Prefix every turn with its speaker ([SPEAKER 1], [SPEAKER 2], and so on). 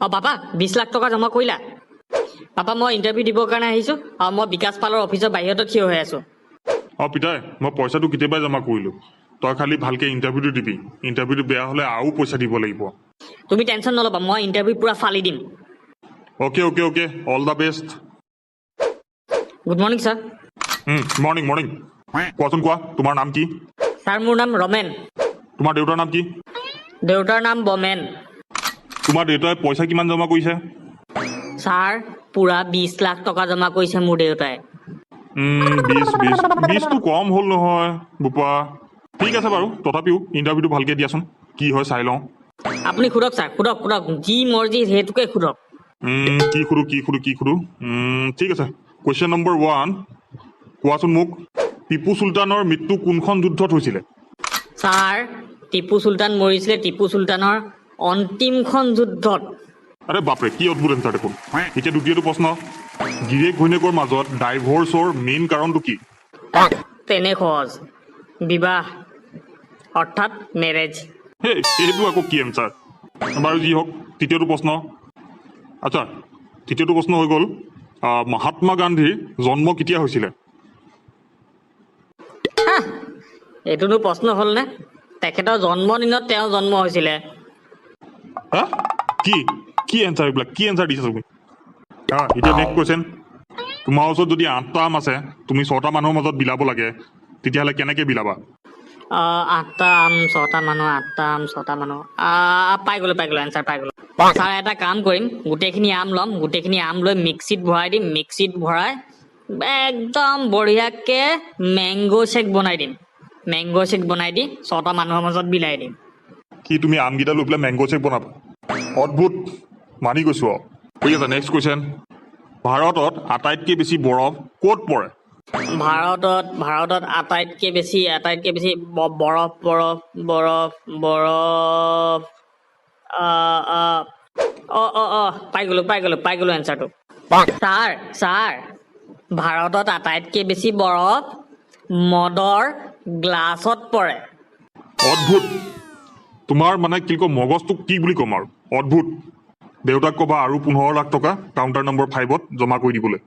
[SPEAKER 1] papa 20 lakh টকা জমা কৰিলা পাপা মই ইণ্টাৰভিউ দিবৰ কাৰণে আহিছোঁ আৰু মই বিকাশ পালৰ অফিচৰ বাহিৰতে থিয় হৈ আছোঁ
[SPEAKER 2] পিতাই মই পইচাটো কেতিয়াবাই জমা কৰিলোঁ তই খালি ভালকৈ ইণ্টাৰভিউটো দিবি ইণ্টাৰভিউটো বেয়া হ'লে আৰু পইচা দিব লাগিব
[SPEAKER 1] তুমি টেনশ্যন নল'বা মই ইণ্টাৰভিউ পূৰা ফালি দিম
[SPEAKER 2] okay okay okay all the best
[SPEAKER 1] good morning sir
[SPEAKER 2] morning morning কোৱাচোন কোৱা তোমাৰ নাম কি
[SPEAKER 1] ছাৰ মোৰ নাম ৰমেন
[SPEAKER 2] তোমাৰ দেউতাৰ নাম কি
[SPEAKER 1] দেউতাৰ নাম বমেন
[SPEAKER 2] তোমাৰ দেউতাই পইচা কিমান জমা কৰিছে
[SPEAKER 1] ছাৰ পূৰা 20 লাখ টকা জমা কৰিছে মোৰ দেউতাই
[SPEAKER 2] 20টো কম হ'ল নহয় বোপা ঠিক আছে বাৰু তথাপিও ইণ্টাৰভিউটো ভালকৈ দিয়াচোন কি হয় চাই লওঁ
[SPEAKER 1] আপুনি সোধক ছাৰ সোধক যি মৰ্জি সেইটোকে সোধক
[SPEAKER 2] কি সোধো ঠিক আছে কুৱেশ্যন নম্বৰ 1 কোৱাচোন মোক টিপু চুলতানৰ মৃত্যু কোনখন যুদ্ধত হৈছিলে
[SPEAKER 1] ছাৰ টিপু চুলতান মৰিছিলে টিপু চুলতানৰ অন্তিমখন যুদ্ধত
[SPEAKER 2] আৰে বাপৰে কি অদ্ভুত এনচাৰ দেখোন এতিয়া দ্বিতীয়টো প্ৰশ্ন গিৰিয়েক ঘৈণীয়েকৰ মাজত ডাইভৰ্চৰ মেইন কাৰণটো কি
[SPEAKER 1] তেনে সহজ বিবাহ অৰ্থাৎ মেৰেজ
[SPEAKER 2] এইটো আকৌ কি এনচাৰ বাৰু যি হওক তৃতীয়টো প্ৰশ্ন আচ্ছা তৃতীয়টো প্ৰশ্ন হৈ গ'ল মহাত্মা গান্ধীৰ জন্ম কেতিয়া হৈছিলে
[SPEAKER 1] এইটোনো প্ৰশ্ন হ'লনে তেখেতৰ জন্মদিনত তেওঁৰ জন্ম হৈছিলে
[SPEAKER 2] হা কি এনচাৰ এইবিলাক কি এনচাৰ দিছা তুমি এতিয়া নেক্সট কুৱেশ্যন তোমাৰ ওচৰত যদি 8টা আম আছে তুমি 6টা মানুহৰ মাজত বিলাব লাগে তেতিয়াহ'লে কেনেকৈ বিলাবা
[SPEAKER 1] 8টা আম 6টা মানুহ 8টা আম 6টা মানুহ পাই গ'লো এনচাৰ পাই গ'লো ছাৰ এটা কাম কৰিম গোটেইখিনি আম ল'ম গোটেইখিনি আম লৈ মিক্সিত ভৰাই দিম মিক্সিত ভৰাই একদম বঢ়িয়াকৈ মেংগ' শ্বেক বনাই দিম মেংগ' শ্বেক বনাই দি 6টা মানুহৰ মাজত বিলাই দিম
[SPEAKER 2] কি তুমি আমকেইটা লৈ পেলাই মেংগ' শ্বেক বনাবা অদ্ভুত মানি গৈছোঁ ঠিক আছে নেক্সট কুৱেশ্যন ভাৰতত আটাইতকৈ বেছি বৰফ ক'ত পৰে
[SPEAKER 1] ভাৰতত আটাইতকৈ বেছি বৰফ পাই গ'লো এনচাৰটো ছাৰ ভাৰতত আটাইতকৈ বেছি বৰফ মদৰ গ্লাছত পৰে
[SPEAKER 2] অদ্ভুত তোমাৰ মানে কি কয় মগজটোক কি বুলি ক'ম আৰু অদ্ভুত দেউতাক ক'বা আৰু 15 লাখ টকা কাউণ্টাৰ নম্বৰ 5ত জমা কৰি দিবলৈ